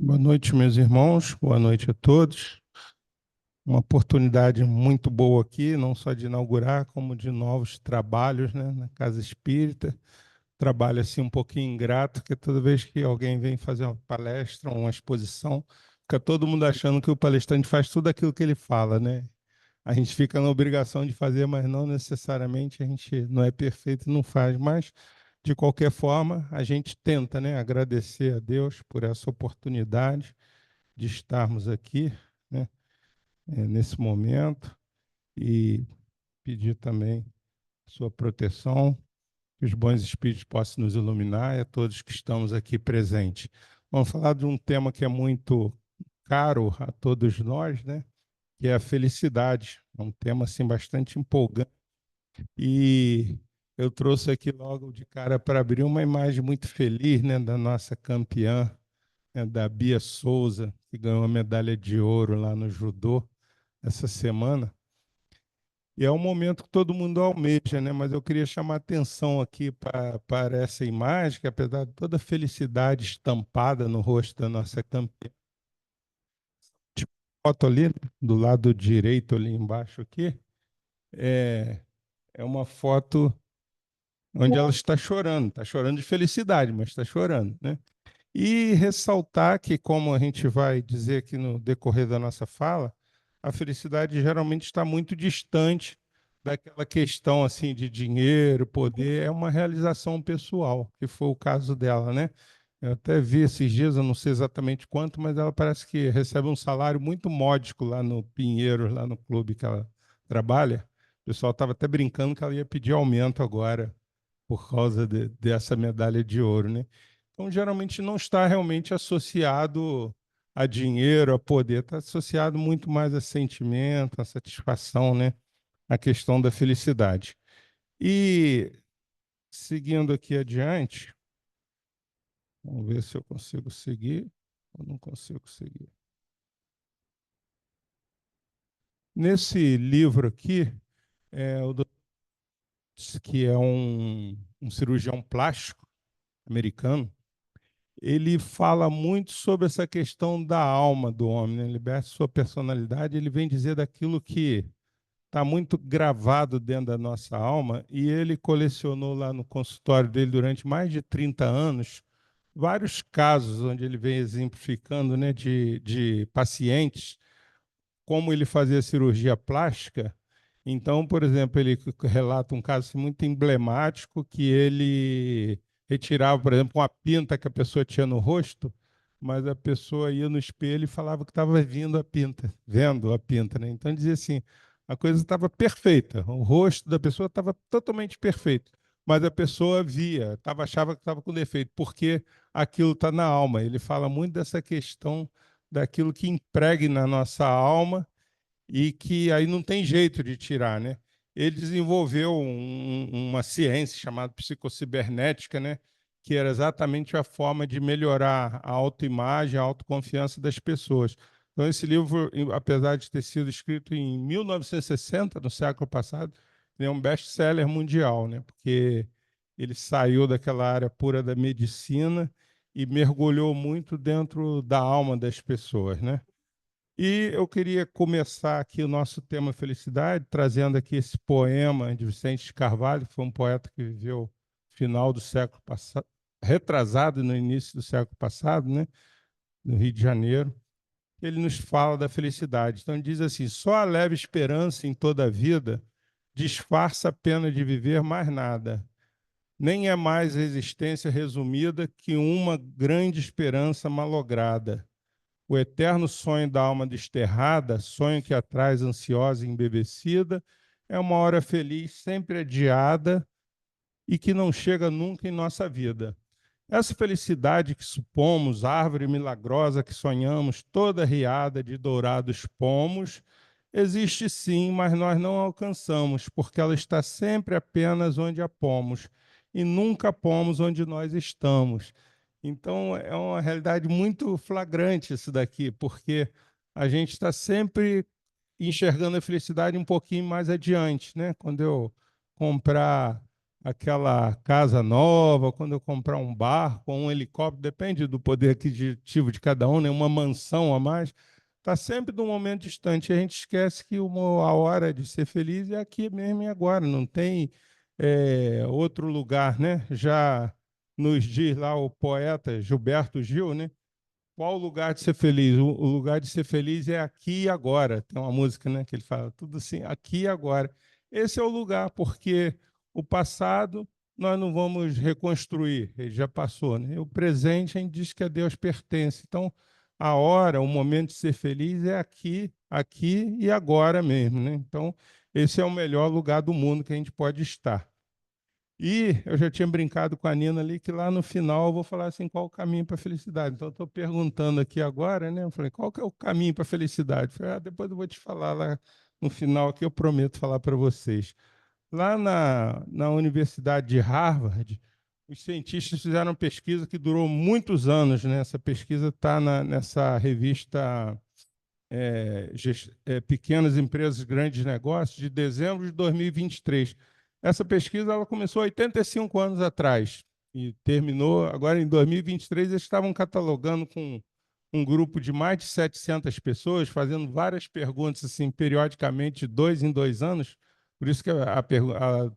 Boa noite, meus irmãos. Boa noite a todos. Uma oportunidade muito boa aqui, não só de inaugurar, como de novos trabalhos, né, na Casa Espírita. Trabalho assim um pouquinho ingrato, porque toda vez que alguém vem fazer uma palestra, uma exposição, fica todo mundo achando que o palestrante faz tudo aquilo que ele fala, né? A gente fica na obrigação de fazer, mas não necessariamente a gente não é perfeito e não faz. Mas, de qualquer forma, a gente tenta, né, agradecer a Deus por essa oportunidade de estarmos aqui, né, nesse momento e pedir também sua proteção, que os bons espíritos possam nos iluminar e a todos que estamos aqui presentes. Vamos falar de um tema que é muito caro a todos nós, né, que é a felicidade. É um tema assim bastante empolgante e eu trouxe aqui logo de cara para abrir uma imagem muito feliz, né, da nossa campeã, né, da Bia Souza, que ganhou a medalha de ouro lá no judô essa semana. E é um momento que todo mundo almeja, né? Mas eu queria chamar a atenção aqui para essa imagem, que apesar de toda a felicidade estampada no rosto da nossa campeã, tipo, foto ali, né, do lado direito ali embaixo aqui, é, é uma foto onde ela está chorando de felicidade, mas está chorando, né? E ressaltar que, como a gente vai dizer aqui no decorrer da nossa fala, a felicidade geralmente está muito distante daquela questão assim de dinheiro, poder, é uma realização pessoal, que foi o caso dela, né? Eu até vi esses dias, eu não sei exatamente quanto, mas ela parece que recebe um salário muito módico lá no Pinheiros, lá no clube que ela trabalha. O pessoal estava até brincando que ela ia pedir aumento agora por causa dessa medalha de ouro, né? Então, geralmente não está realmente associado a dinheiro, a poder, está associado muito mais a sentimento, a satisfação, né? A questão da felicidade. E seguindo aqui adiante, vamos ver se eu consigo seguir ou não consigo seguir. Nesse livro aqui, o doutor, que é um cirurgião plástico americano, ele fala muito sobre essa questão da alma do homem, né? Liberte sua personalidade. Ele vem dizer daquilo que está muito gravado dentro da nossa alma, e ele colecionou lá no consultório dele durante mais de 30 anos vários casos onde ele vem exemplificando, né, de pacientes como ele fazia cirurgia plástica. Então, por exemplo, ele relata um caso assim, muito emblemático que ele retirava, por exemplo, uma pinta que a pessoa tinha no rosto, mas a pessoa ia no espelho e falava que estava vindo a pinta, vendo a pinta, né? Então dizia assim, a coisa estava perfeita, o rosto da pessoa estava totalmente perfeito, mas a pessoa via, achava que estava com defeito, porque aquilo está na alma. Ele fala muito dessa questão daquilo que impregna na nossa alma e que aí não tem jeito de tirar, né? Ele desenvolveu uma ciência chamada psicocibernética, né? Que era exatamente a forma de melhorar a autoimagem, a autoconfiança das pessoas. Então, esse livro, apesar de ter sido escrito em 1960, no século passado, é um best-seller mundial, né? Porque ele saiu daquela área pura da medicina e mergulhou muito dentro da alma das pessoas, né? E eu queria começar aqui o nosso tema felicidade, trazendo aqui esse poema de Vicente de Carvalho, que foi um poeta que viveu no final do século passado, retrasado no início do século passado, né, no Rio de Janeiro. Ele nos fala da felicidade. Então, ele diz assim: só a leve esperança em toda a vida disfarça a pena de viver mais nada. Nem é mais a existência resumida que uma grande esperança malograda. O eterno sonho da alma desterrada, sonho que a traz ansiosa e embevecida, é uma hora feliz sempre adiada e que não chega nunca em nossa vida. Essa felicidade que supomos, árvore milagrosa que sonhamos, toda riada de dourados pomos, existe sim, mas nós não alcançamos, porque ela está sempre apenas onde a pomos, e nunca pomos onde nós estamos. Então, é uma realidade muito flagrante isso daqui, porque a gente está sempre enxergando a felicidade um pouquinho mais adiante, né? Quando eu comprar aquela casa nova, quando eu comprar um barco ou um helicóptero, depende do poder aquisitivo de cada um, né? Uma mansão a mais, está sempre num momento distante. A gente esquece que a hora de ser feliz é aqui mesmo e agora, não tem outro lugar, né? Já nos diz lá o poeta Gilberto Gil, né? Qual o lugar de ser feliz? O lugar de ser feliz é aqui e agora. Tem uma música, né, que ele fala tudo assim, aqui e agora. Esse é o lugar, porque o passado nós não vamos reconstruir, ele já passou, né? O presente a gente diz que a Deus pertence. Então, a hora, o momento de ser feliz é aqui, aqui e agora mesmo, né? Então, esse é o melhor lugar do mundo que a gente pode estar. E eu já tinha brincado com a Nina ali que lá no final eu vou falar assim, qual o caminho para a felicidade. Então, eu estou perguntando aqui agora, né? Eu falei, qual que é o caminho para a felicidade? Eu falei, depois eu vou te falar lá no final aqui, eu prometo falar para vocês. Lá na Universidade de Harvard, os cientistas fizeram uma pesquisa que durou muitos anos, né? Essa pesquisa está nessa revista Pequenas Empresas, Grandes Negócios, de dezembro de 2023. Essa pesquisa ela começou 85 anos atrás e terminou agora em 2023. Eles estavam catalogando com um grupo de mais de 700 pessoas, fazendo várias perguntas assim, periodicamente, de 2 em 2 anos. Por isso que a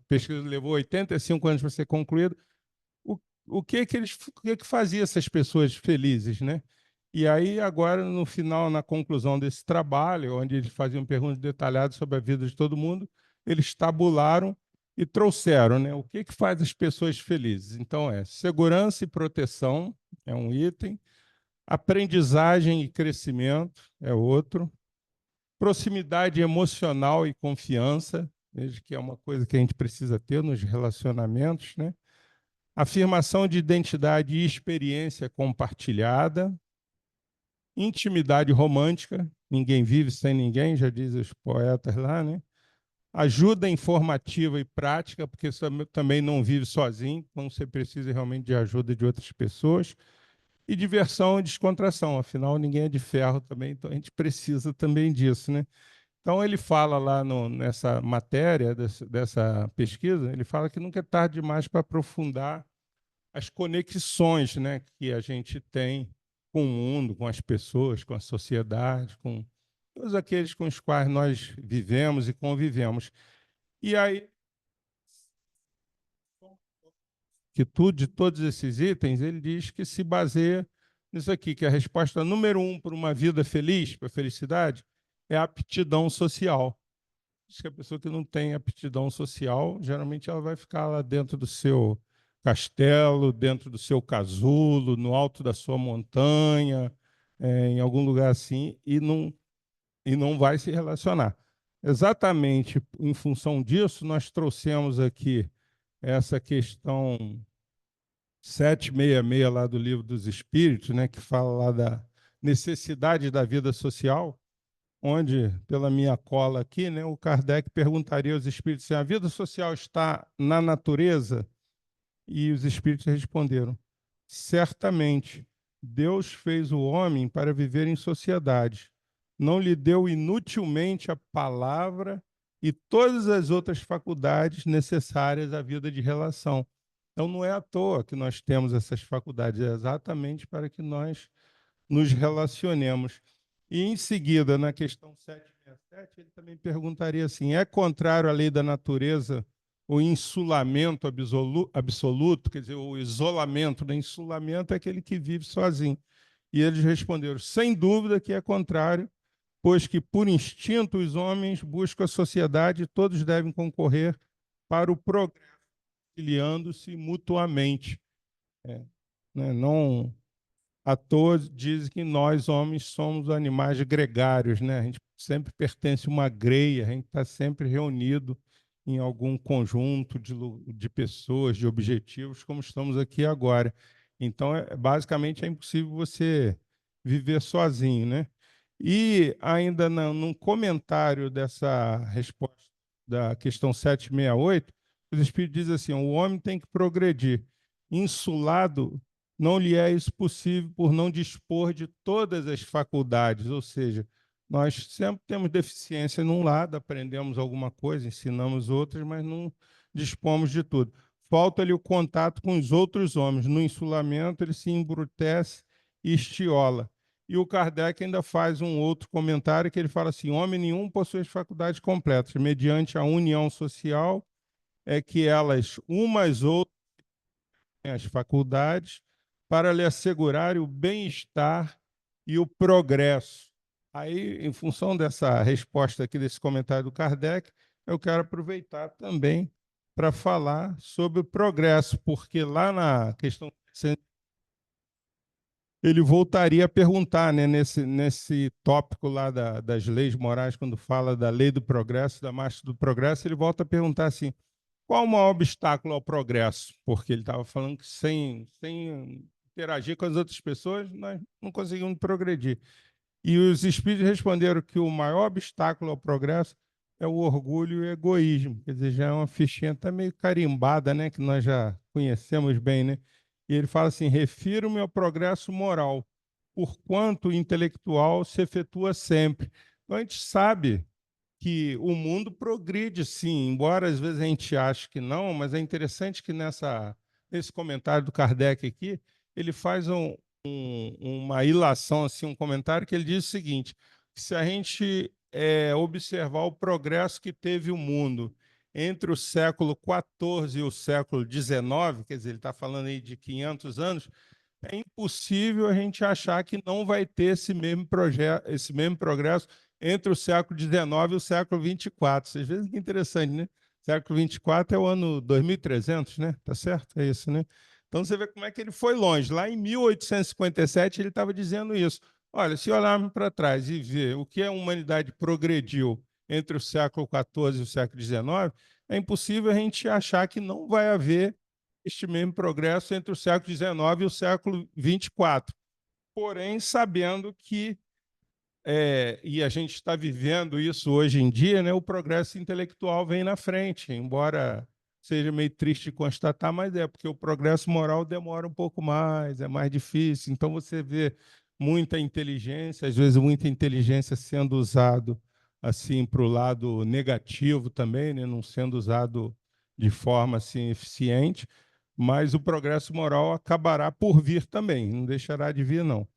pesquisa levou 85 anos para ser concluída. O, o que fazia essas pessoas felizes, né? E aí, agora, no final, na conclusão desse trabalho, onde eles faziam perguntas detalhadas sobre a vida de todo mundo, eles tabularam e trouxeram, né? O que faz as pessoas felizes? Então, segurança e proteção é um item, aprendizagem e crescimento é outro, proximidade emocional e confiança, veja que é uma coisa que a gente precisa ter nos relacionamentos, né? Afirmação de identidade e experiência compartilhada, intimidade romântica, ninguém vive sem ninguém, já diz os poetas lá, né? Ajuda informativa e prática, porque você também não vive sozinho, então você precisa realmente de ajuda de outras pessoas. E diversão e descontração, afinal ninguém é de ferro também, então a gente precisa também disso, né? Então ele fala lá nessa matéria, dessa pesquisa, ele fala que nunca é tarde demais para aprofundar as conexões, né, que a gente tem com o mundo, com as pessoas, com a sociedade, com todos aqueles com os quais nós vivemos e convivemos. E aí, que tudo, de todos esses itens, ele diz que se baseia nisso aqui, que a resposta número 1 para uma vida feliz, para a felicidade, é a aptidão social. Diz que a pessoa que não tem aptidão social, geralmente ela vai ficar lá dentro do seu castelo, dentro do seu casulo, no alto da sua montanha, em algum lugar assim, e não vai se relacionar. Exatamente em função disso, nós trouxemos aqui essa questão 766 lá do Livro dos Espíritos, né, que fala lá da necessidade da vida social, onde, pela minha cola aqui, né, o Kardec perguntaria aos espíritos se a vida social está na natureza, e os espíritos responderam: certamente, Deus fez o homem para viver em sociedade. Não lhe deu inutilmente a palavra e todas as outras faculdades necessárias à vida de relação. Então, não é à toa que nós temos essas faculdades, é exatamente para que nós nos relacionemos. E, em seguida, na questão 767, ele também perguntaria assim: é contrário à lei da natureza o insulamento absoluto, quer dizer, o isolamento? O insulamento é aquele que vive sozinho. E eles responderam: sem dúvida que é contrário, pois que, por instinto, os homens buscam a sociedade e todos devem concorrer para o progresso, auxiliando-se mutuamente. É, né? Não à toa dizem que nós, homens, somos animais gregários, né? A gente sempre pertence a uma greia, a gente está sempre reunido em algum conjunto de pessoas, de objetivos, como estamos aqui agora. Então, basicamente, é impossível você viver sozinho, né? E ainda num comentário dessa resposta da questão 768, os Espíritos dizem assim: o homem tem que progredir. Insulado não lhe é isso possível por não dispor de todas as faculdades, ou seja, nós sempre temos deficiência num lado, aprendemos alguma coisa, ensinamos outras, mas não dispomos de tudo. falta-lhe o contato com os outros homens. No insulamento, ele se embrutece e estiola. E o Kardec ainda faz um outro comentário que ele fala assim: homem nenhum possui as faculdades completas, mediante a união social é que elas, umas outras, têm as faculdades para lhe assegurar o bem-estar e o progresso. Aí, em função dessa resposta aqui, desse comentário do Kardec, eu quero aproveitar também para falar sobre o progresso, porque lá na questão ele voltaria a perguntar, né, nesse tópico lá das leis morais, quando fala da lei do progresso, da marcha do progresso, ele volta a perguntar assim: qual o maior obstáculo ao progresso? Porque ele estava falando que sem interagir com as outras pessoas, nós não conseguimos progredir. E os espíritos responderam que o maior obstáculo ao progresso é o orgulho e o egoísmo. Quer dizer, já é uma fichinha até meio carimbada, né, que nós já conhecemos bem, né? E ele fala assim: refiro-me ao progresso moral, porquanto o intelectual se efetua sempre. Então, a gente sabe que o mundo progride, sim, embora às vezes a gente ache que não, mas é interessante que nesse comentário do Kardec aqui, ele faz uma ilação, assim, um comentário que ele diz o seguinte: que se a gente observar o progresso que teve o mundo entre o século XIV e o século XIX, quer dizer, ele está falando aí de 500 anos, é impossível a gente achar que não vai ter esse mesmo progresso entre o século XIX e o século XXIV. Vocês veem que interessante, né? Século XXIV é o ano 2300, né? Tá certo? É isso, né? Então você vê como é que ele foi longe. Lá em 1857 ele estava dizendo isso. Olha, se olharmos para trás e ver o que a humanidade progrediu entre o século XIV e o século XIX, é impossível a gente achar que não vai haver este mesmo progresso entre o século XIX e o século XXIV. Porém, sabendo que, e a gente está vivendo isso hoje em dia, né, o progresso intelectual vem na frente, embora seja meio triste constatar, mas é porque o progresso moral demora um pouco mais, é mais difícil. Então, você vê muita inteligência, às vezes muita inteligência sendo usado assim para o lado negativo também, né, não sendo usado de forma assim eficiente, mas o progresso moral acabará por vir também, não deixará de vir, não.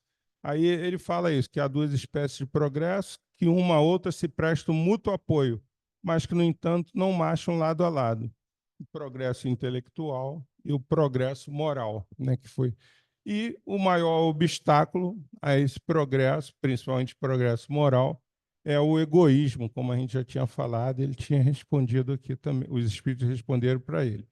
Aí ele fala isso, que há duas espécies de progresso, que uma a outra se prestam mútuo apoio, mas que, no entanto, não marcham lado a lado. O progresso intelectual e o progresso moral, né, que foi. E o maior obstáculo a esse progresso, principalmente progresso moral, é o egoísmo, como a gente já tinha falado, ele tinha respondido aqui também, os espíritos responderam para ele.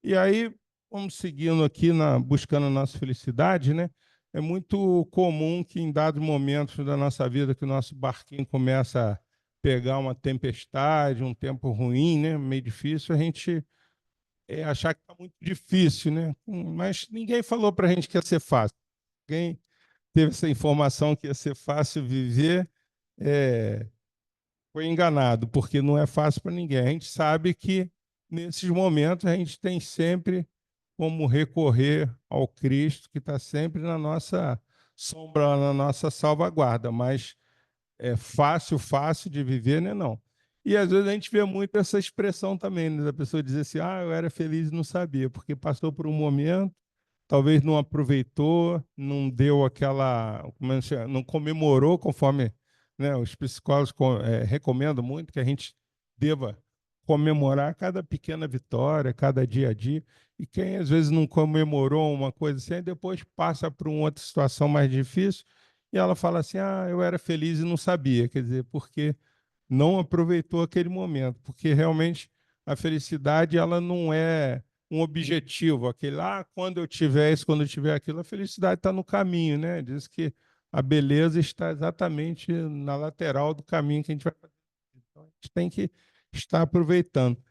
E aí, vamos seguindo aqui, buscando a nossa felicidade, né? É muito comum que em dados momentos da nossa vida que o nosso barquinho começa a pegar uma tempestade, um tempo ruim, né? Meio difícil, a gente achar que está muito difícil, né? Mas ninguém falou para a gente que ia ser fácil. Ninguém teve essa informação que ia ser fácil viver, é, foi enganado, porque não é fácil para ninguém. A gente sabe que nesses momentos a gente tem sempre como recorrer ao Cristo, que está sempre na nossa sombra, na nossa salvaguarda, mas é fácil de viver, né? Não. E às vezes a gente vê muito essa expressão também, né, da pessoa dizer assim: ah, eu era feliz e não sabia, porque passou por um momento, talvez não aproveitou, não deu aquela, não comemorou conforme, né, os psicólogos recomendam muito que a gente deva comemorar cada pequena vitória, cada dia a dia. E quem às vezes não comemorou uma coisa assim, aí depois passa por uma outra situação mais difícil e ela fala assim: ah, eu era feliz e não sabia. Quer dizer, porque não aproveitou aquele momento, porque realmente a felicidade ela não é um objetivo, aquele quando eu tiver isso, quando eu tiver aquilo, a felicidade está no caminho, né? Diz que a beleza está exatamente na lateral do caminho que a gente vai fazer. Então, a gente tem que estar aproveitando.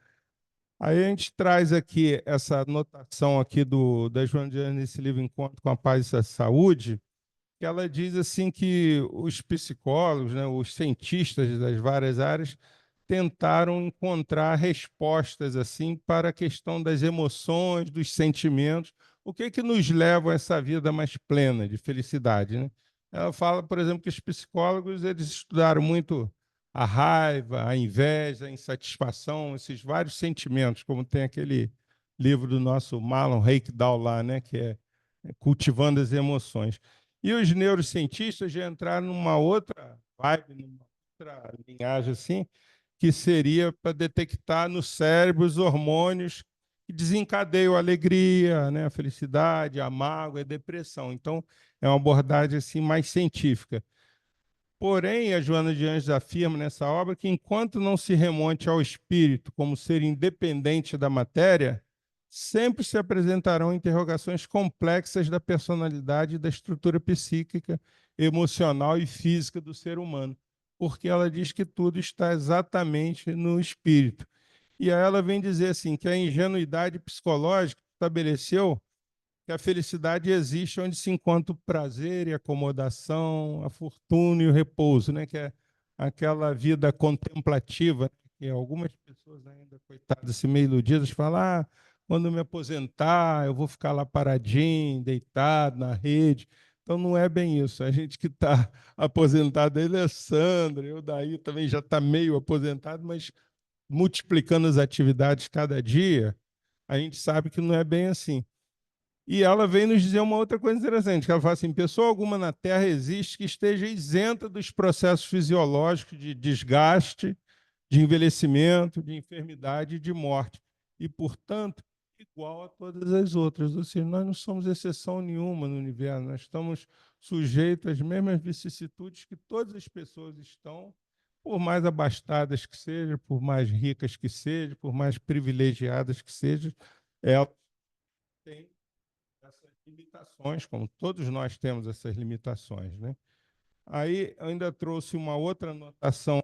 Aí a gente traz aqui essa anotação aqui da Joana de Anjos nesse livro Encontro com a Paz e a Saúde, que ela diz assim que os psicólogos, né, os cientistas das várias áreas tentaram encontrar respostas assim para a questão das emoções, dos sentimentos, o que que nos leva a essa vida mais plena de felicidade, né? Ela fala, por exemplo, que os psicólogos eles estudaram muito a raiva, a inveja, a insatisfação, esses vários sentimentos, como tem aquele livro do nosso Marlon Reikdal lá, né, que é Cultivando as Emoções. E os neurocientistas já entraram numa outra vibe, numa outra linhagem assim, que seria para detectar no cérebro os hormônios que desencadeiam a alegria, né, a felicidade, a mágoa, a depressão. Então, é uma abordagem assim mais científica. Porém, a Joana de Anjos afirma nessa obra que, enquanto não se remonte ao espírito como ser independente da matéria, sempre se apresentarão interrogações complexas da personalidade e da estrutura psíquica, emocional e física do ser humano, porque ela diz que tudo está exatamente no espírito. E aí ela vem dizer assim que a ingenuidade psicológica estabeleceu que a felicidade existe onde se encontra o prazer e a acomodação, a fortuna e o repouso, né? Que é aquela vida contemplativa, né? Que algumas pessoas ainda, coitadas, assim, meio iludidas, falam, quando eu me aposentar, eu vou ficar lá paradinho, deitado na rede. Então, não é bem isso. A gente que está aposentado, ele é Sandra, eu daí também já está meio aposentado, mas multiplicando as atividades cada dia, a gente sabe que não é bem assim. E ela vem nos dizer uma outra coisa interessante, que ela fala assim, pessoa alguma na Terra existe que esteja isenta dos processos fisiológicos de desgaste, de envelhecimento, de enfermidade e de morte. E, portanto, igual a todas as outras. Ou seja, nós não somos exceção nenhuma no universo, nós estamos sujeitos às mesmas vicissitudes que todas as pessoas estão, por mais abastadas que sejam, por mais ricas que sejam, por mais privilegiadas que sejam, elas têm essas limitações, como todos nós temos essas limitações, né? Aí eu ainda trouxe uma outra anotação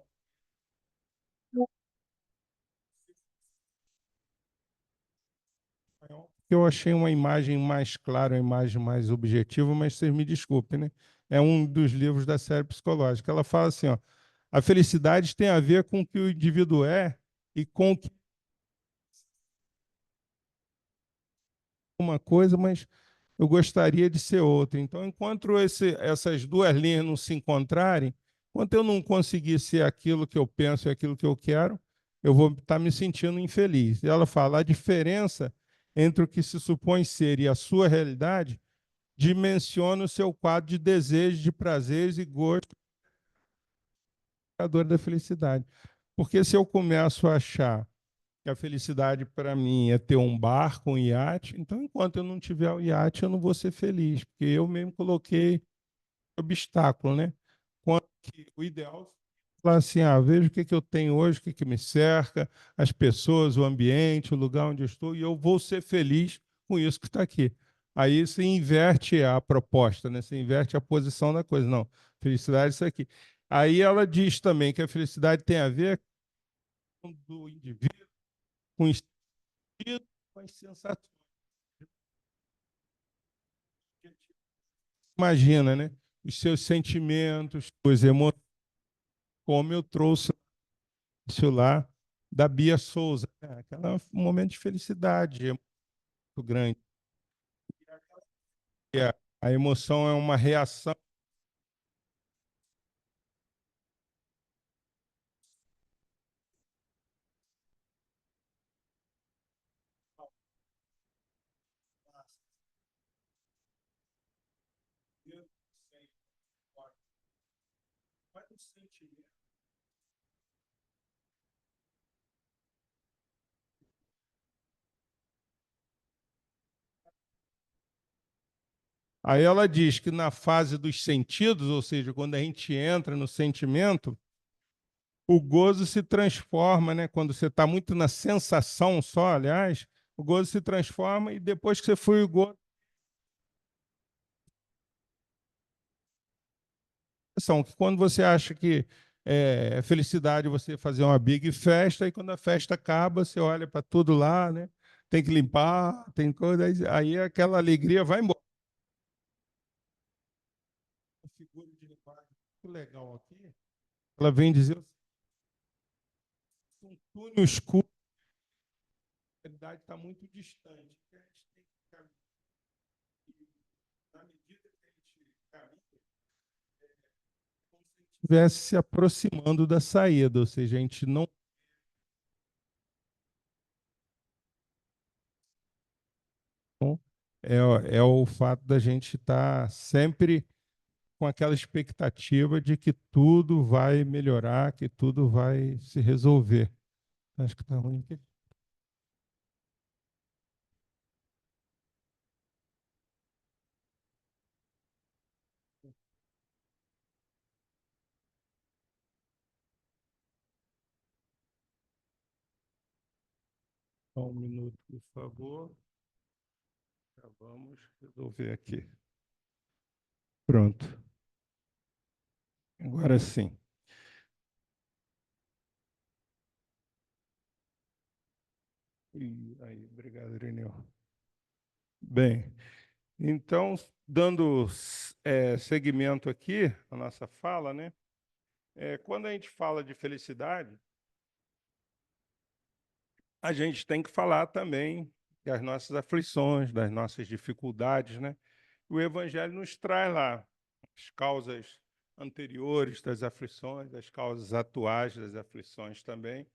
que eu achei uma imagem mais clara, uma imagem mais objetiva, mas vocês me desculpem, né? É um dos livros da série psicológica. Ela fala assim, ó, a felicidade tem a ver com o que o indivíduo é e com o que uma coisa, mas eu gostaria de ser outra. Então, enquanto essas duas linhas não se encontrarem, enquanto eu não conseguir ser aquilo que eu penso e aquilo que eu quero, eu vou estar me sentindo infeliz. E ela fala, a diferença entre o que se supõe ser e a sua realidade dimensiona o seu quadro de desejos, de prazeres e gostos da felicidade. Porque se eu começo a achar que a felicidade para mim é ter um barco, um iate. Então, enquanto eu não tiver o iate, eu não vou ser feliz, porque eu mesmo coloquei obstáculo, né? Quando que o ideal é falar assim, veja o que, que eu tenho hoje, o que, que me cerca, as pessoas, o ambiente, o lugar onde eu estou, e eu vou ser feliz com isso que está aqui. Aí você inverte a proposta, né? Você inverte a posição da coisa. Não, felicidade é isso aqui. Aí ela diz também que a felicidade tem a ver com o indivíduo, com o instinto, com as sensações. Imagina, né? Os seus sentimentos, suas emoções, como eu trouxe isso lá da Bia Souza, né? Aquela um momento de felicidade é muito grande. E a emoção é uma reação. Aí ela diz que na fase dos sentidos, ou seja, quando a gente entra no sentimento, o gozo se transforma, né? Quando você está muito na sensação só, aliás, o gozo se transforma e depois que você foi o gozo, que quando você acha que é felicidade você fazer uma big festa, e quando a festa acaba, você olha para tudo lá, né? Tem que limpar, tem coisa, aí aquela alegria vai embora. A figura de linguagem muito legal aqui, ela vem dizer um túnel escuro, a realidade está muito distante. A gente tem que caminhar, na medida que a gente caminha, como se estivesse se aproximando da saída, ou seja, a gente não é o fato da gente estar sempre com aquela expectativa de que tudo vai melhorar, que tudo vai se resolver. Acho que está ruim aqui. Só um minuto, por favor. Já vamos resolver aqui. Pronto. Agora sim. E aí, obrigado, Irineu. Bem, então, dando seguimento aqui à nossa fala, né? Quando a gente fala de felicidade, a gente tem que falar também das nossas aflições, das nossas dificuldades, né? O Evangelho nos traz lá as causas anteriores das aflições, as causas atuais das aflições também.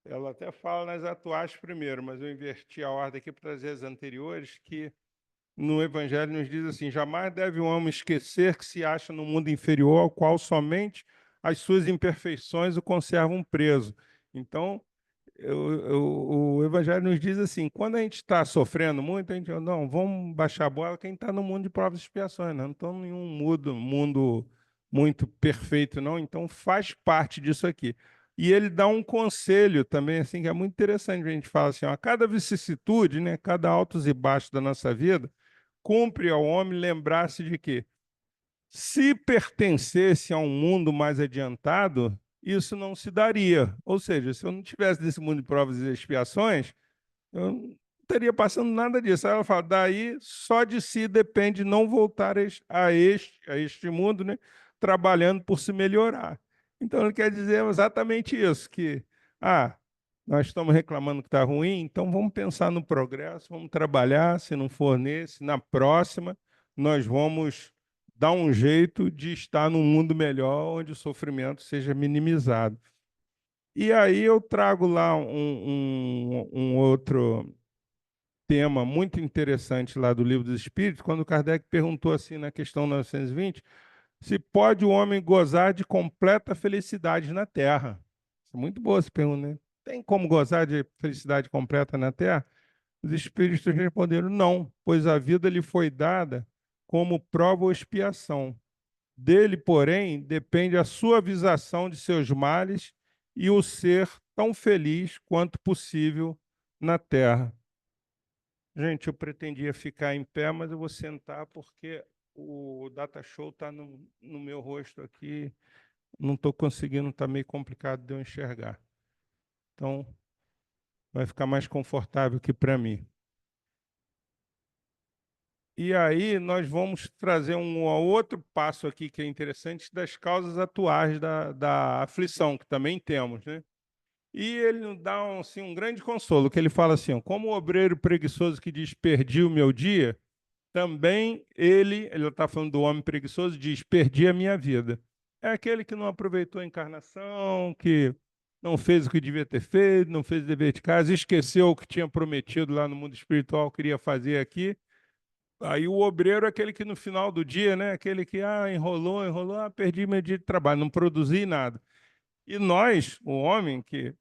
Ela até fala nas atuais primeiro, mas eu inverti a ordem aqui para trazer as anteriores, que no Evangelho nos diz assim: jamais deve o homem esquecer que se acha no mundo inferior, ao qual somente as suas imperfeições o conservam preso. Então, o Evangelho nos diz assim: quando a gente está sofrendo muito, a gente não, vamos baixar a bola, quem está no mundo de provas e expiações, não estamos em um mundo muito perfeito, não, então faz parte disso aqui. E ele dá um conselho também, assim, que é muito interessante, a gente fala assim: ó, a cada vicissitude, né, cada altos e baixos da nossa vida, cumpre ao homem lembrar-se de que, se pertencesse a um mundo mais adiantado, isso não se daria. Ou seja, se eu não tivesse nesse mundo de provas e expiações, eu não estaria passando nada disso. Aí ela fala, daí só de si depende não voltar a este mundo, né, trabalhando por se melhorar. Então, ele quer dizer exatamente isso, que, nós estamos reclamando que está ruim, então vamos pensar no progresso, vamos trabalhar, se não for nesse, na próxima, nós vamos dar um jeito de estar num mundo melhor, onde o sofrimento seja minimizado. E aí eu trago lá um outro tema muito interessante lá do Livro dos Espíritos, quando Kardec perguntou assim na questão 920, se pode o homem gozar de completa felicidade na Terra. Isso é muito boa essa pergunta, né? Tem como gozar de felicidade completa na Terra? Os Espíritos responderam, não, pois a vida lhe foi dada como prova ou expiação. Dele, porém, depende a suavização de seus males e o ser tão feliz quanto possível na Terra. Gente, eu pretendia ficar em pé, mas eu vou sentar porque o data show está no meu rosto aqui. Não estou conseguindo, está meio complicado de eu enxergar. Então, vai ficar mais confortável aqui para mim. E aí, nós vamos trazer um outro passo aqui que é interessante das causas atuais da aflição, que também temos, né? E ele nos dá assim, um grande consolo, que ele fala assim, ó, como o obreiro preguiçoso que diz, perdi o meu dia, também ele está falando do homem preguiçoso, diz, perdi a minha vida. É aquele que não aproveitou a encarnação, que não fez o que devia ter feito, não fez o dever de casa, esqueceu o que tinha prometido lá no mundo espiritual, queria fazer aqui. Aí o obreiro é aquele que no final do dia, né, aquele que enrolou, perdi meu dia de trabalho, não produzi nada. E nós, o homem que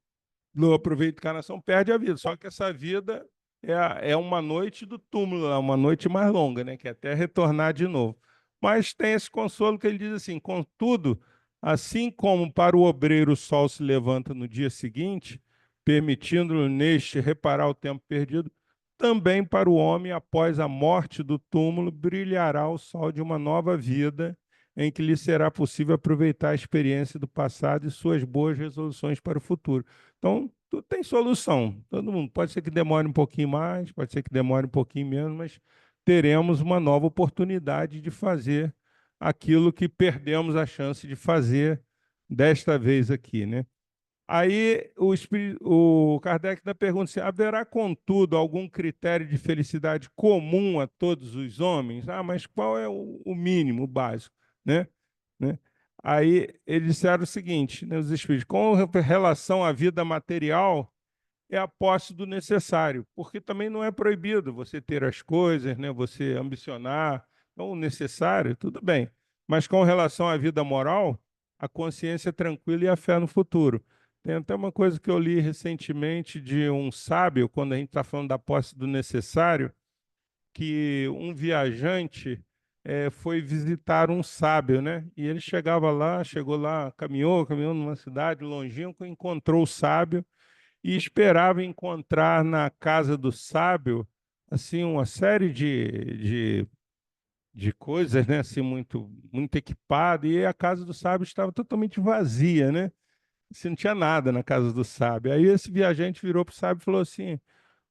não aproveita a encarnação, perde a vida. Só que essa vida é uma noite do túmulo, é uma noite mais longa, né? Que é até retornar de novo. Mas tem esse consolo que ele diz assim: contudo, assim como para o obreiro o sol se levanta no dia seguinte, permitindo-lhe neste reparar o tempo perdido, também para o homem, após a morte do túmulo, brilhará o sol de uma nova vida, em que lhe será possível aproveitar a experiência do passado e suas boas resoluções para o futuro. Então, tudo tem solução. Todo mundo. Pode ser que demore um pouquinho mais, pode ser que demore um pouquinho menos, mas teremos uma nova oportunidade de fazer aquilo que perdemos a chance de fazer desta vez aqui, né? Aí o Kardec ainda pergunta assim, haverá, contudo, algum critério de felicidade comum a todos os homens? Mas qual é o mínimo, o básico, né? Né? Aí eles disseram o seguinte, né, os espíritos, com relação à vida material, é a posse do necessário, porque também não é proibido você ter as coisas, né? Você ambicionar. Então, o necessário, tudo bem. Mas com relação à vida moral, a consciência é tranquila e a fé no futuro. Tem até uma coisa que eu li recentemente de um sábio, quando a gente está falando da posse do necessário, que um viajante foi visitar um sábio, né? E ele chegou lá, caminhou numa cidade longínqua, encontrou o sábio e esperava encontrar na casa do sábio assim uma série de coisas, né? Assim muito equipada, e a casa do sábio estava totalmente vazia, né? Assim, não tinha nada na casa do sábio. Aí esse viajante virou para o sábio e falou assim: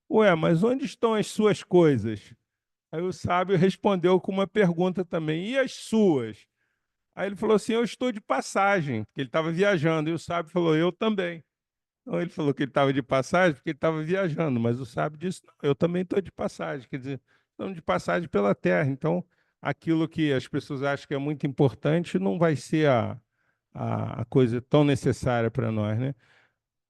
Ué, mas onde estão as suas coisas? Aí o sábio respondeu com uma pergunta também: E as suas? Aí ele falou assim: Eu estou de passagem, porque ele estava viajando. E o sábio falou: Eu também. Então ele falou que ele estava de passagem porque ele estava viajando, mas o sábio disse: Não, eu também estou de passagem. Quer dizer, estamos de passagem pela terra. Então, aquilo que as pessoas acham que é muito importante não vai ser a coisa tão necessária para nós, né?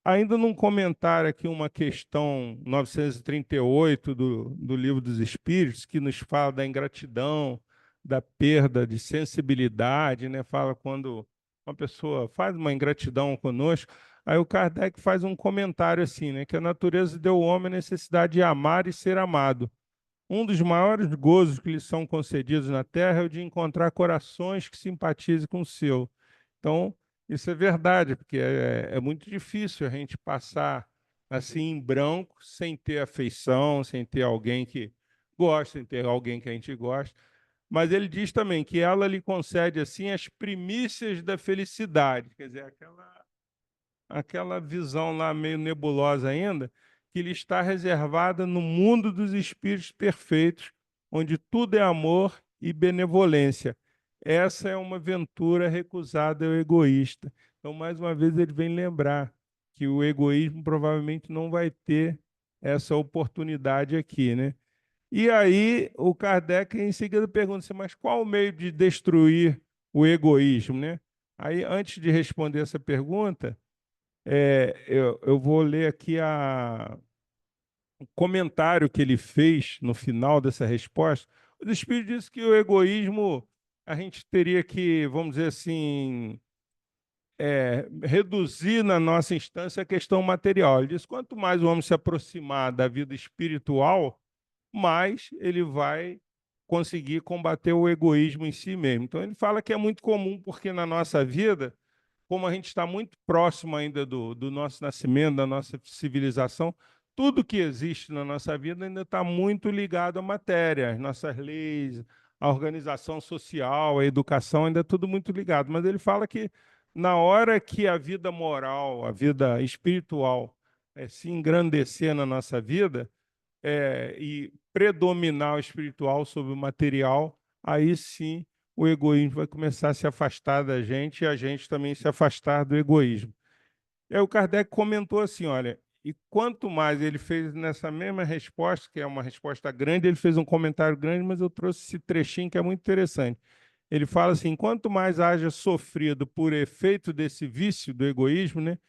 Ainda num comentário aqui, uma questão 938 do Livro dos Espíritos, que nos fala da ingratidão, da perda de sensibilidade, né? Fala quando uma pessoa faz uma ingratidão conosco, aí o Kardec faz um comentário assim, né? Que a natureza deu ao homem a necessidade de amar e ser amado. Um dos maiores gozos que lhes são concedidos na Terra é o de encontrar corações que simpatizem com o seu. Então, isso é verdade, porque é muito difícil a gente passar assim em branco, sem ter afeição, sem ter alguém que gosta, sem ter alguém que a gente gosta. Mas ele diz também que ela lhe concede assim as primícias da felicidade, quer dizer, aquela visão lá meio nebulosa ainda, que lhe está reservada no mundo dos espíritos perfeitos, onde tudo é amor e benevolência. Essa é uma ventura recusada ao egoísta. Então, mais uma vez, ele vem lembrar que o egoísmo provavelmente não vai ter essa oportunidade aqui, né? E aí, o Kardec em seguida pergunta assim, mas qual o meio de destruir o egoísmo, né? Aí, antes de responder essa pergunta, eu vou ler aqui o comentário que ele fez no final dessa resposta. O Espírito disse que o egoísmo a gente teria que, vamos dizer assim, reduzir na nossa instância a questão material. Ele diz: quanto mais o homem se aproximar da vida espiritual, mais ele vai conseguir combater o egoísmo em si mesmo. Então, ele fala que é muito comum, porque na nossa vida como a gente está muito próximo ainda do nosso nascimento, da nossa civilização, tudo que existe na nossa vida ainda está muito ligado à matéria, as nossas leis, a organização social, a educação, ainda é tudo muito ligado. Mas ele fala que na hora que a vida moral, a vida espiritual se engrandecer na nossa vida, e predominar o espiritual sobre o material, aí sim o egoísmo vai começar a se afastar da gente e a gente também se afastar do egoísmo. E aí o Kardec comentou assim, olha, e quanto mais ele fez nessa mesma resposta, que é uma resposta grande, ele fez um comentário grande, mas eu trouxe esse trechinho que é muito interessante. Ele fala assim, quanto mais haja sofrido por efeito desse vício do egoísmo, né,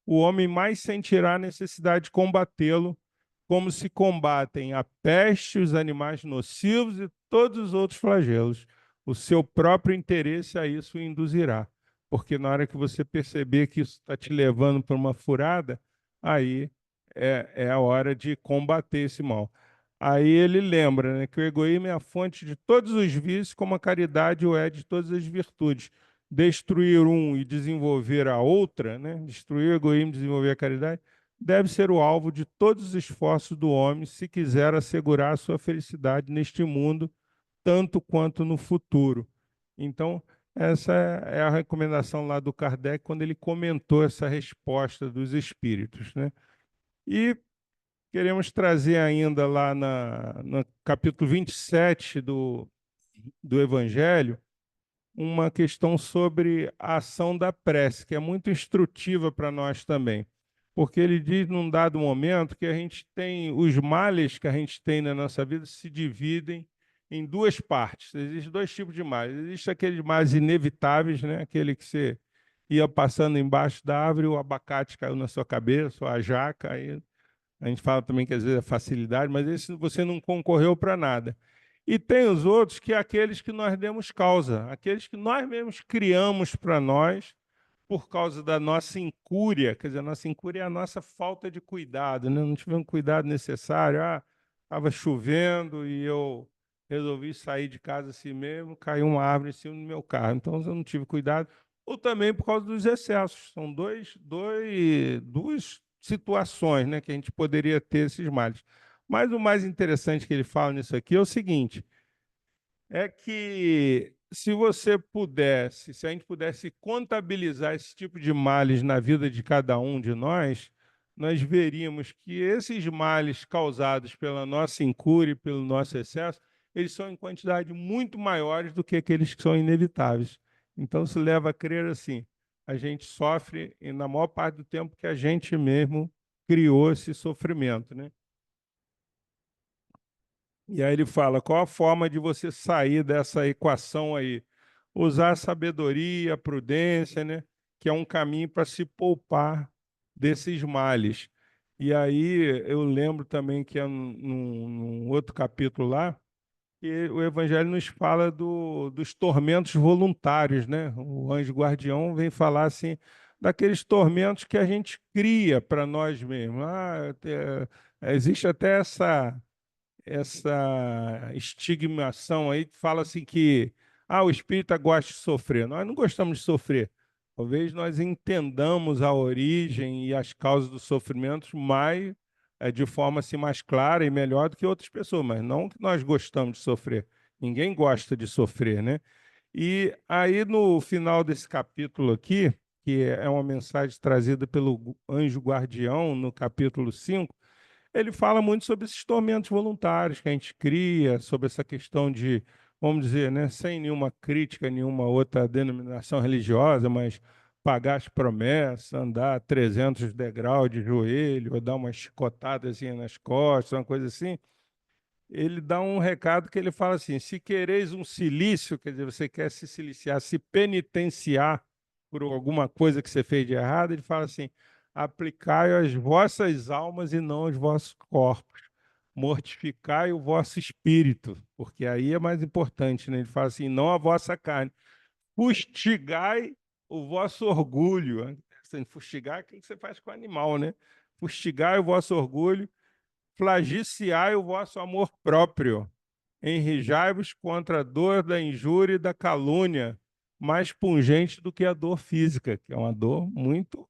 o homem mais sentirá a necessidade de combatê-lo, como se combatem a peste, os animais nocivos e todos os outros flagelos. O seu próprio interesse a isso o induzirá. Porque na hora que você perceber que isso está te levando para uma furada, aí é a hora de combater esse mal. Aí ele lembra, né, que o egoísmo é a fonte de todos os vícios, como a caridade o é de todas as virtudes. Destruir um e desenvolver a outra, né, destruir o egoísmo e desenvolver a caridade, deve ser o alvo de todos os esforços do homem se quiser assegurar a sua felicidade neste mundo, tanto quanto no futuro. Então, essa é a recomendação lá do Kardec quando ele comentou essa resposta dos espíritos, né? E queremos trazer ainda lá no capítulo 27 do Evangelho uma questão sobre a ação da prece, que é muito instrutiva para nós também. Porque ele diz num dado momento que a gente tem, os males que a gente tem na nossa vida se dividem em duas partes. Existem dois tipos de males. Existe aqueles males inevitáveis, né? Aquele que você ia passando embaixo da árvore, o abacate caiu na sua cabeça, ou a jaca, aí A gente fala também que às vezes é facilidade, mas esse você não concorreu para nada. E tem os outros que é aqueles que nós demos causa, aqueles que nós mesmos criamos para nós por causa da nossa incúria, quer dizer, a nossa incúria é a nossa falta de cuidado, né? Não tivemos cuidado necessário. Ah, estava chovendo e eu resolvi sair de casa assim mesmo, caiu uma árvore em cima do meu carro. Então eu não tive cuidado. Ou também por causa dos excessos. São duas situações, né, que a gente poderia ter esses males. Mas o mais interessante que ele fala nisso aqui é o seguinte: é que se você pudesse, se a gente pudesse contabilizar esse tipo de males na vida de cada um de nós veríamos que esses males causados pela nossa incúria e pelo nosso excesso, eles são em quantidade muito maiores do que aqueles que são inevitáveis. Então, se leva a crer assim, a gente sofre, e na maior parte do tempo, que a gente mesmo criou esse sofrimento, né? E aí ele fala: qual a forma de você sair dessa equação aí? Usar a sabedoria, a prudência, né? Que é um caminho para se poupar desses males. E aí eu lembro também que é num outro capítulo lá, que o Evangelho nos fala dos tormentos voluntários, né? O anjo guardião vem falar assim daqueles tormentos que a gente cria para nós mesmos. Existe até essa estigmação aí que fala assim que o espírita gosta de sofrer. Nós não gostamos de sofrer. Talvez nós entendamos a origem e as causas dos sofrimentos mais de forma assim mais clara e melhor do que outras pessoas, mas não que nós gostamos de sofrer. Ninguém gosta de sofrer, né? E aí no final desse capítulo aqui, que é uma mensagem trazida pelo anjo guardião no capítulo 5, ele fala muito sobre esses tormentos voluntários que a gente cria, sobre essa questão de, vamos dizer, né, sem nenhuma crítica, nenhuma outra denominação religiosa, mas pagar as promessas, andar 300 degraus de joelho, ou dar uma chicotada assim nas costas, uma coisa assim. Ele dá um recado que ele fala assim: se quereis um cilício, quer dizer, você quer se ciliciar, se penitenciar por alguma coisa que você fez de errado, ele fala assim: aplicai as vossas almas e não os vossos corpos, mortificai o vosso espírito, porque aí é mais importante, né? Ele fala assim: não a vossa carne, fustigai o vosso orgulho. Assim, fustigar é aquilo que você faz com o animal, né? Fustigai o vosso orgulho, flagiciai o vosso amor próprio, enrijai-vos contra a dor da injúria e da calúnia, mais pungente do que a dor física, que é uma dor muito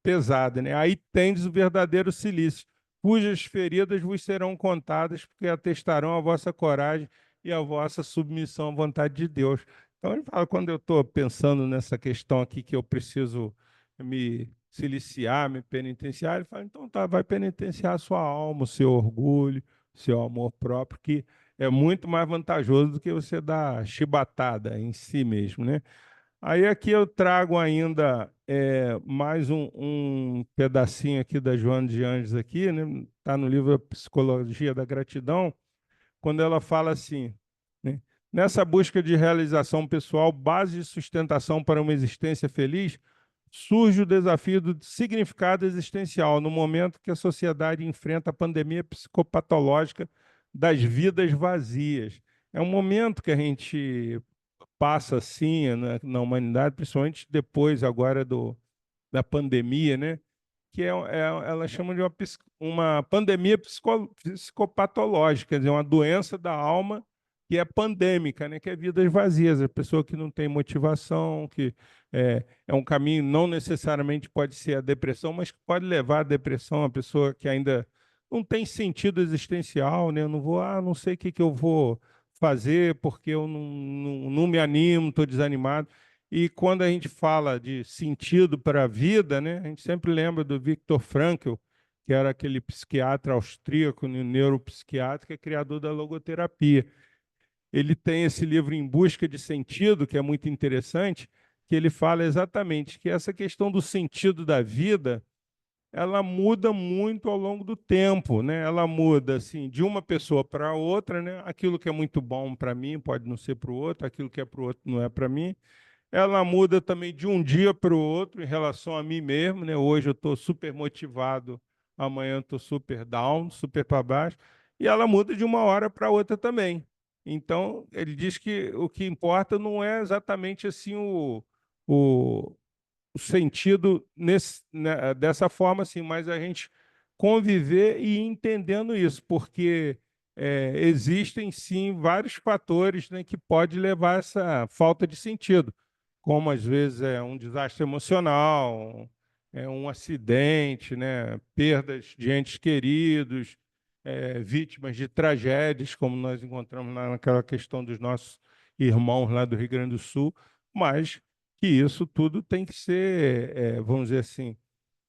pesada, né? Aí tendes o verdadeiro cilício, cujas feridas vos serão contadas, porque atestarão a vossa coragem e a vossa submissão à vontade de Deus. Então ele fala, quando eu estou pensando nessa questão aqui que eu preciso me ciliciar, me penitenciar, ele fala, então tá, vai penitenciar a sua alma, o seu orgulho, o seu amor próprio, que é muito mais vantajoso do que você dar chibatada em si mesmo, né? Aí aqui eu trago ainda mais um pedacinho aqui da Joana de Anjos aqui, né? Está no livro Psicologia da Gratidão, quando ela fala assim, né? Nessa busca de realização pessoal, base de sustentação para uma existência feliz, surge o desafio do significado existencial no momento que a sociedade enfrenta a pandemia psicopatológica das vidas vazias. É um momento que a gente passa assim na humanidade, principalmente depois agora da pandemia, né? Que ela chama de uma pandemia psicopatológica, quer dizer, uma doença da alma que é pandêmica, né? Que é vidas vazias, a pessoa que não tem motivação, que é um caminho, não necessariamente pode ser a depressão, mas que pode levar à depressão, a pessoa que ainda não tem sentido existencial, né? Eu não vou, não sei o que que eu vou fazer porque eu não me animo, estou desanimado. E quando a gente fala de sentido para a vida, né, a gente sempre lembra do Viktor Frankl, que era aquele psiquiatra austríaco, neuropsiquiatra, que é criador da logoterapia. Ele tem esse livro Em Busca de Sentido, que é muito interessante, que ele fala exatamente que essa questão do sentido da vida, ela muda muito ao longo do tempo, né? Ela muda assim de uma pessoa para outra, né? Aquilo que é muito bom para mim pode não ser para o outro, aquilo que é para o outro não é para mim. Ela muda também de um dia para o outro em relação a mim mesmo, né? Hoje eu estou super motivado amanhã estou super down, super para baixo, e ela muda de uma hora para outra também. Então, ele diz que o que importa não é exatamente assim o, o sentido dessa forma, assim, mas a gente conviver e ir entendendo isso, porque existem sim vários fatores, né, que pode levar a essa falta de sentido, como às vezes é um desastre emocional, é um acidente, né, perdas de entes queridos, vítimas de tragédias, como nós encontramos lá naquela questão dos nossos irmãos lá do Rio Grande do Sul, mas que isso tudo tem que ser, vamos dizer assim,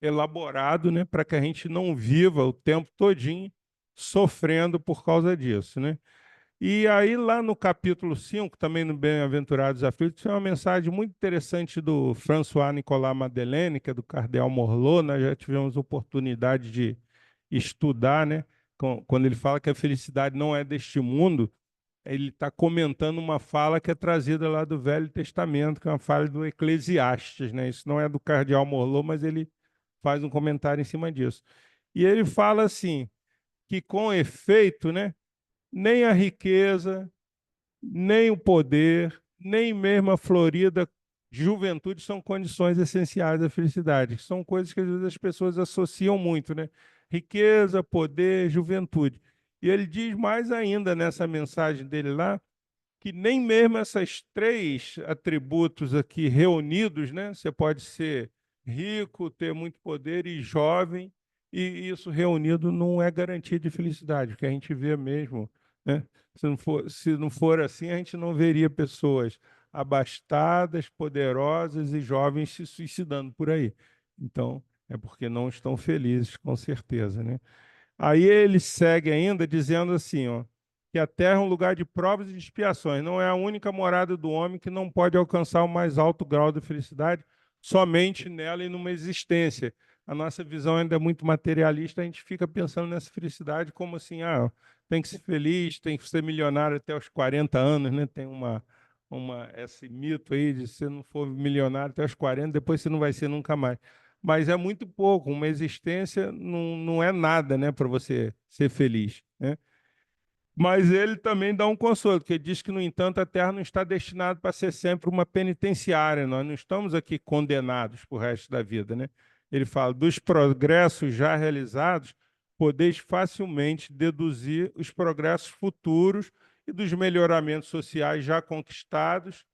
elaborado, né, para que a gente não viva o tempo todinho sofrendo por causa disso, né? E aí lá no capítulo 5, também no Bem-aventurados Aflitos, tem uma mensagem muito interessante do François Nicolas Madeleine, que é do cardeal Morlot. Nós já tivemos oportunidade de estudar, né? Quando ele fala que a felicidade não é deste mundo, ele está comentando uma fala que é trazida lá do Velho Testamento, que é uma fala do Eclesiastes, né? Isso não é do cardeal Morlot, mas ele faz um comentário em cima disso. E ele fala assim, que com efeito, né, nem a riqueza, nem o poder, nem mesmo a florida juventude são condições essenciais da felicidade. São coisas que às vezes as pessoas associam muito, né? Riqueza, poder, juventude. E ele diz mais ainda nessa mensagem dele lá, que nem mesmo esses três atributos aqui reunidos, né? Você pode ser rico, ter muito poder e jovem, e isso reunido não é garantia de felicidade, porque a gente vê mesmo, né? Se não for assim, a gente não veria pessoas abastadas, poderosas e jovens se suicidando por aí. Então, é porque não estão felizes, com certeza, né? Aí ele segue ainda dizendo assim, ó, que a terra é um lugar de provas e de expiações, não é a única morada do homem que não pode alcançar o mais alto grau de felicidade somente nela e numa existência. A nossa visão ainda é muito materialista, a gente fica pensando nessa felicidade como assim, tem que ser feliz, tem que ser milionário até os 40 anos, né? Tem esse mito aí de se não for milionário até os 40, depois você não vai ser nunca mais. Mas é muito pouco, uma existência não é nada, né, para você ser feliz, né? Mas ele também dá um consolo, que diz que, no entanto, a terra não está destinada para ser sempre uma penitenciária, nós não estamos aqui condenados para o resto da vida, né? Ele fala, dos progressos já realizados, podeis facilmente deduzir os progressos futuros e dos melhoramentos sociais já conquistados,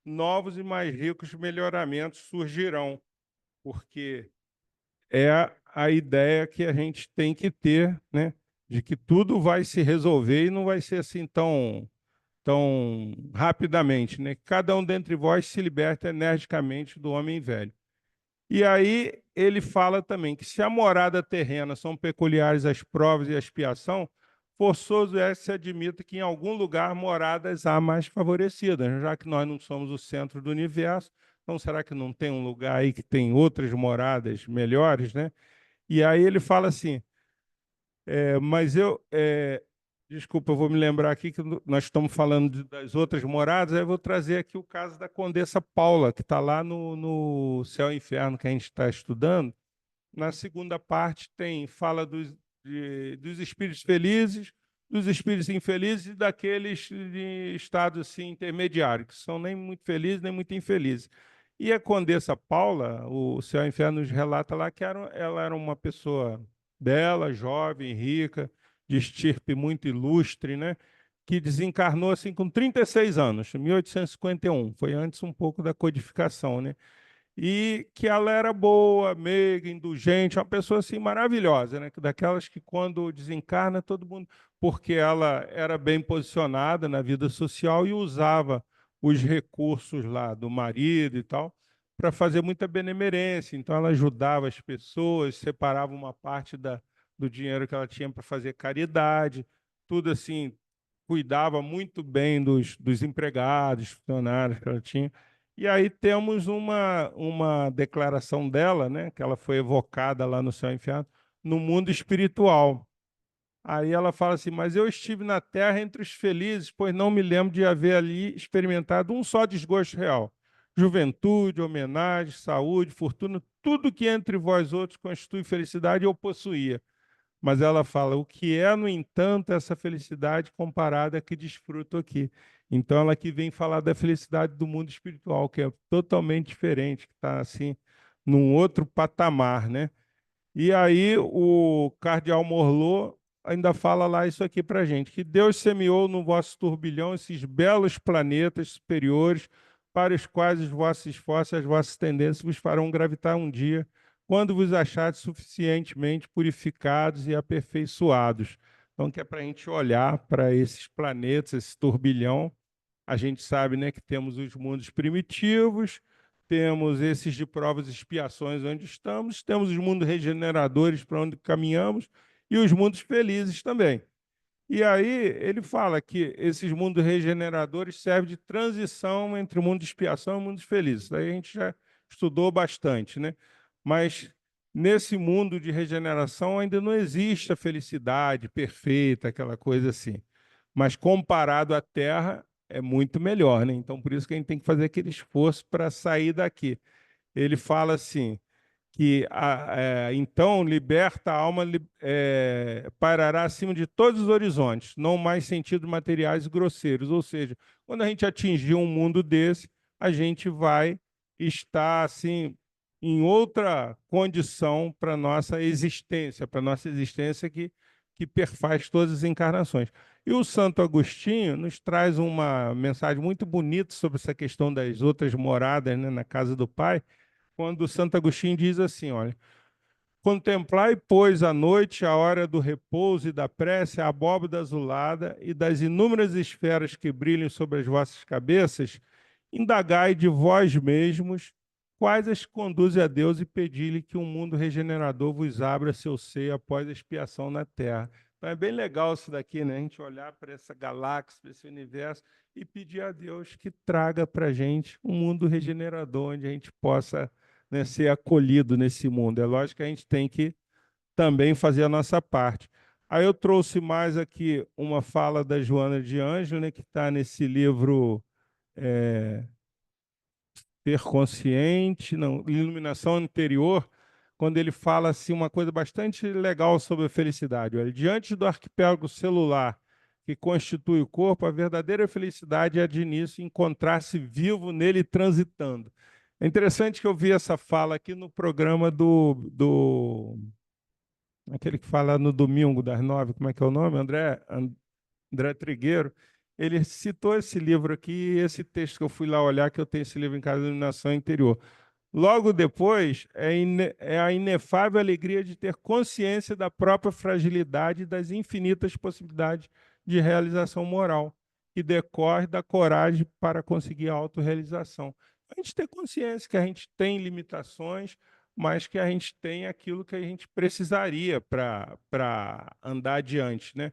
novos e mais ricos melhoramentos surgirão, porque é a ideia que a gente tem que ter, né? De que tudo vai se resolver e não vai ser assim tão rapidamente, né? Cada um dentre vós se liberta energicamente do homem velho. E aí ele fala também que se a morada terrena são peculiares às provas e à expiação, forçoso é que se admita que em algum lugar moradas há mais favorecidas, já que nós não somos o centro do universo, então será que não tem um lugar aí que tem outras moradas melhores, né? E aí ele fala assim, mas desculpa, eu vou me lembrar aqui que nós estamos falando das outras moradas, aí eu vou trazer aqui o caso da Condessa Paula, que está lá no Céu e Inferno, que a gente está estudando. Na segunda parte fala dos espíritos felizes, dos espíritos infelizes e daqueles de estado assim, intermediário, que são nem muito felizes, nem muito infelizes. E a Condessa Paula, o Céu e Inferno nos relata lá que ela era uma pessoa bela, jovem, rica, de estirpe muito ilustre, né? Que desencarnou assim com 36 anos, em 1851. Foi antes um pouco da codificação, né? E que ela era boa, meiga, indulgente, uma pessoa assim maravilhosa, né? Daquelas que quando desencarna todo mundo, porque ela era bem posicionada na vida social e usava os recursos lá do marido e tal para fazer muita benemerência. Então ela ajudava as pessoas, separava uma parte do dinheiro que ela tinha para fazer caridade, tudo assim, cuidava muito bem dos empregados, funcionários que ela tinha. E aí temos uma declaração dela, né, que ela foi evocada lá no Céu e Inferno, no mundo espiritual. Aí ela fala assim, mas eu estive na terra entre os felizes, pois não me lembro de haver ali experimentado um só desgosto real. juventude, homenagem, saúde, fortuna, tudo que entre vós outros constitui felicidade eu possuía. Mas ela fala, o que é, no entanto, essa felicidade comparada à que desfruto aqui. Então, ela aqui vem falar da felicidade do mundo espiritual, que é totalmente diferente, que está assim, num outro patamar, né? E aí o cardeal Morlot ainda fala lá isso aqui para a gente, que Deus semeou no vosso turbilhão esses belos planetas superiores para os quais os vossos esforços e as vossas tendências vos farão gravitar um dia, quando vos achardes suficientemente purificados e aperfeiçoados. Então, que é para a gente olhar para esses planetas, esse turbilhão. A gente sabe, né, que temos os mundos primitivos, temos esses de provas e expiações onde estamos, temos os mundos regeneradores para onde caminhamos e os mundos felizes também. E aí ele fala que esses mundos regeneradores servem de transição entre o mundo de expiação e o mundo feliz. Isso daí a gente já estudou bastante, né? Mas nesse mundo de regeneração ainda não existe a felicidade perfeita, aquela coisa assim. Mas comparado à Terra, é muito melhor, né? Então, por isso que a gente tem que fazer aquele esforço para sair daqui. Ele fala assim, que então liberta a alma, pairará acima de todos os horizontes, não mais sentidos materiais e grosseiros. Ou seja, quando a gente atingir um mundo desse, a gente vai estar assim em outra condição para nossa existência que perfaz todas as encarnações. E o Santo Agostinho nos traz uma mensagem muito bonita sobre essa questão das outras moradas, né, na casa do Pai, quando Santo Agostinho diz assim, olha, contemplai, pois, à noite a hora do repouso e da prece, a abóbada azulada e das inúmeras esferas que brilham sobre as vossas cabeças, indagai de vós mesmos quais as conduzem a Deus e pedi-lhe que um mundo regenerador vos abra seu seio após a expiação na terra. Então é bem legal isso daqui, né? A gente olhar para essa galáxia, para esse universo e pedir a Deus que traga para a gente um mundo regenerador, onde a gente possa, né, ser acolhido nesse mundo. É lógico que a gente tem que também fazer a nossa parte. Aí eu trouxe mais aqui uma fala da Joana de Ângelo, né, que está nesse livro Ser Consciente, não, Iluminação Interior, quando ele fala assim, uma coisa bastante legal sobre a felicidade. Olha, diante do arquipélago celular que constitui o corpo, a verdadeira felicidade é de início encontrar-se vivo nele transitando. É interessante que eu vi essa fala aqui no programa aquele que fala no domingo das 9, como é que é o nome? André Trigueiro. Ele citou esse livro aqui, esse texto que eu fui lá olhar, que eu tenho esse livro em casa, Iluminação Interior. Logo depois, é a inefável alegria de ter consciência da própria fragilidade e das infinitas possibilidades de realização moral, que decorre da coragem para conseguir a autorrealização. A gente ter consciência que a gente tem limitações, mas que a gente tem aquilo que a gente precisaria para andar adiante, né?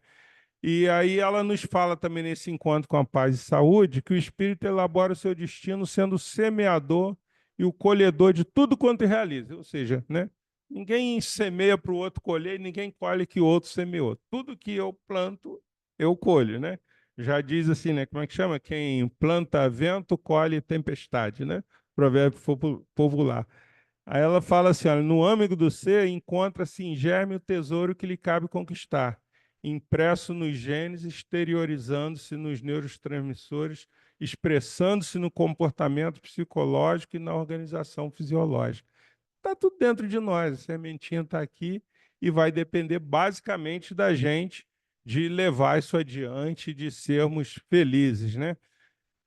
E aí ela nos fala também nesse encontro com a paz e saúde que o espírito elabora o seu destino sendo o semeador e o colhedor de tudo quanto realiza. Ou seja, né, ninguém semeia para o outro colher e ninguém colhe que o outro semeou. Tudo que eu planto, eu colho, né? Já diz assim, né? Como é que chama? Quem planta vento, colhe tempestade, né? Provérbio popular. Aí ela fala assim, olha, no âmago do ser encontra-se em germe o tesouro que lhe cabe conquistar, impresso nos genes, exteriorizando-se nos neurotransmissores, expressando-se no comportamento psicológico e na organização fisiológica. Está tudo dentro de nós, a sementinha está aqui e vai depender basicamente da gente de levar isso adiante, de sermos felizes, né?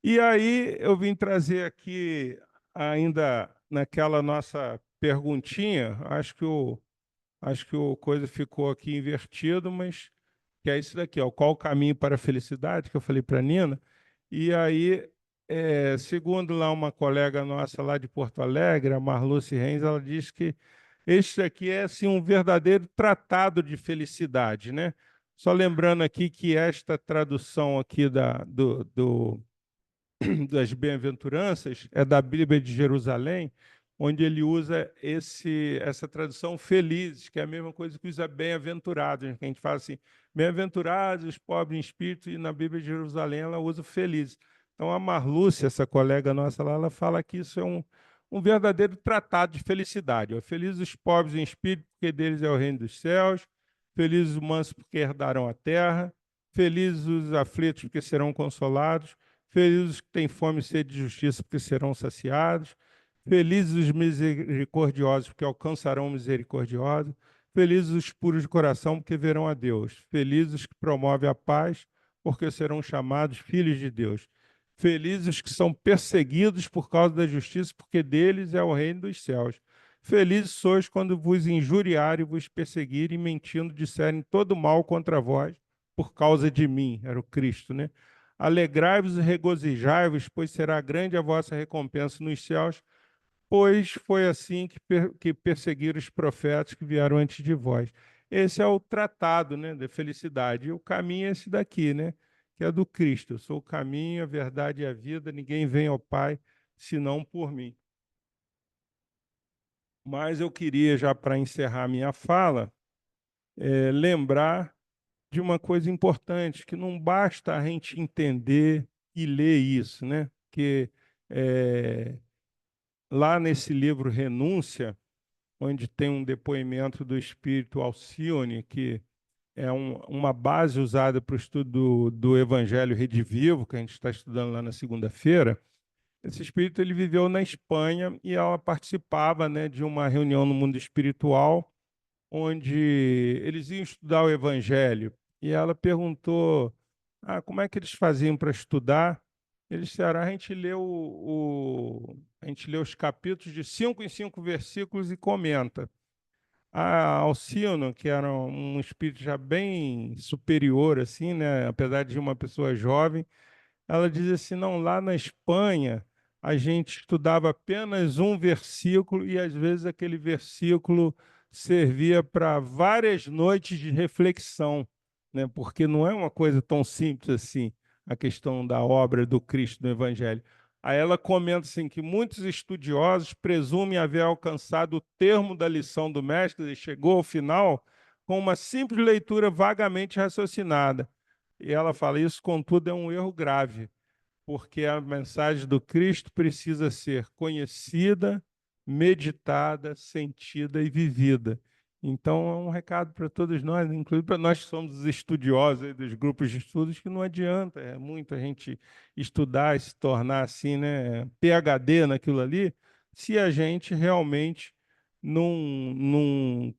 E aí eu vim trazer aqui, ainda naquela nossa perguntinha, acho que o coisa ficou aqui invertido, mas que é isso daqui, ó, qual o caminho para a felicidade, que eu falei para a Nina. E aí, segundo lá uma colega nossa lá de Porto Alegre, a Marluce Reis, ela diz que este aqui é assim, um verdadeiro tratado de felicidade, né? Só lembrando aqui que esta tradução aqui das bem-aventuranças é da Bíblia de Jerusalém, onde ele usa essa tradução felizes, que é a mesma coisa que usa bem-aventurados, que a gente fala assim, bem-aventurados os pobres em espírito, e na Bíblia de Jerusalém ela usa felizes. Então, a Marlúcia, essa colega nossa lá, ela fala que isso é um verdadeiro tratado de felicidade. Ó. Felizes os pobres em espírito, porque deles é o reino dos céus. Felizes os mansos, porque herdarão a terra. Felizes os aflitos, porque serão consolados. Felizes os que têm fome e sede de justiça, porque serão saciados. Felizes os misericordiosos, porque alcançarão misericordiosos. Felizes os puros de coração, porque verão a Deus. Felizes os que promovem a paz, porque serão chamados filhos de Deus. Felizes os que são perseguidos por causa da justiça, porque deles é o reino dos céus. Felizes sois quando vos injuriarem e vos perseguirem, mentindo, disserem todo mal contra vós, por causa de mim. Era o Cristo, né? Alegrai-vos e regozijai-vos, pois será grande a vossa recompensa nos céus, pois foi assim que perseguiram os profetas que vieram antes de vós. Esse é o tratado, né, da felicidade. E o caminho é esse daqui, né, que é do Cristo. Eu sou o caminho, a verdade e a vida. Ninguém vem ao Pai senão por mim. Mas eu queria, já para encerrar minha fala, lembrar de uma coisa importante, que não basta a gente entender e ler isso, né? Que lá nesse livro Renúncia, onde tem um depoimento do espírito Alcione, que é uma base usada para o estudo do Evangelho Redivivo, que a gente está estudando lá na segunda-feira. Esse espírito ele viveu na Espanha e ela participava, né, de uma reunião no mundo espiritual, onde eles iam estudar o Evangelho. E ela perguntou, como é que eles faziam para estudar? Eles disseram, a gente lê os capítulos de 5 em 5 versículos e comenta. A Alcino, que era um espírito já bem superior, assim, né? Apesar de uma pessoa jovem, ela diz assim: não, lá na Espanha a gente estudava apenas um versículo e às vezes aquele versículo servia para várias noites de reflexão, né? Porque não é uma coisa tão simples assim a questão da obra do Cristo no Evangelho. Aí ela comenta assim que muitos estudiosos presumem haver alcançado o termo da lição do mestre e chegou ao final com uma simples leitura vagamente raciocinada. E ela fala: isso, contudo, é um erro grave, porque a mensagem do Cristo precisa ser conhecida, meditada, sentida e vivida. Então, é um recado para todos nós, inclusive para nós que somos estudiosos aí dos grupos de estudos, que não adianta muito a gente estudar e se tornar assim, né, PhD naquilo ali, se a gente realmente não,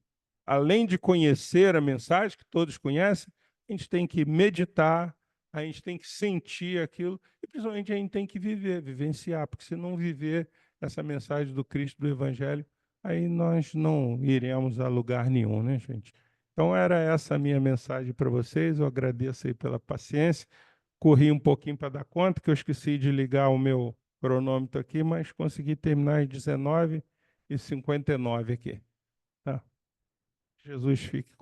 além de conhecer a mensagem, que todos conhecem, a gente tem que meditar, a gente tem que sentir aquilo, e principalmente a gente tem que viver, vivenciar, porque se não viver essa mensagem do Cristo, do Evangelho, aí nós não iremos a lugar nenhum, né, gente? Então era essa a minha mensagem para vocês, eu agradeço aí pela paciência, corri um pouquinho para dar conta, que eu esqueci de ligar o meu cronômetro aqui, mas consegui terminar às 19h59 aqui, tá? Jesus fique com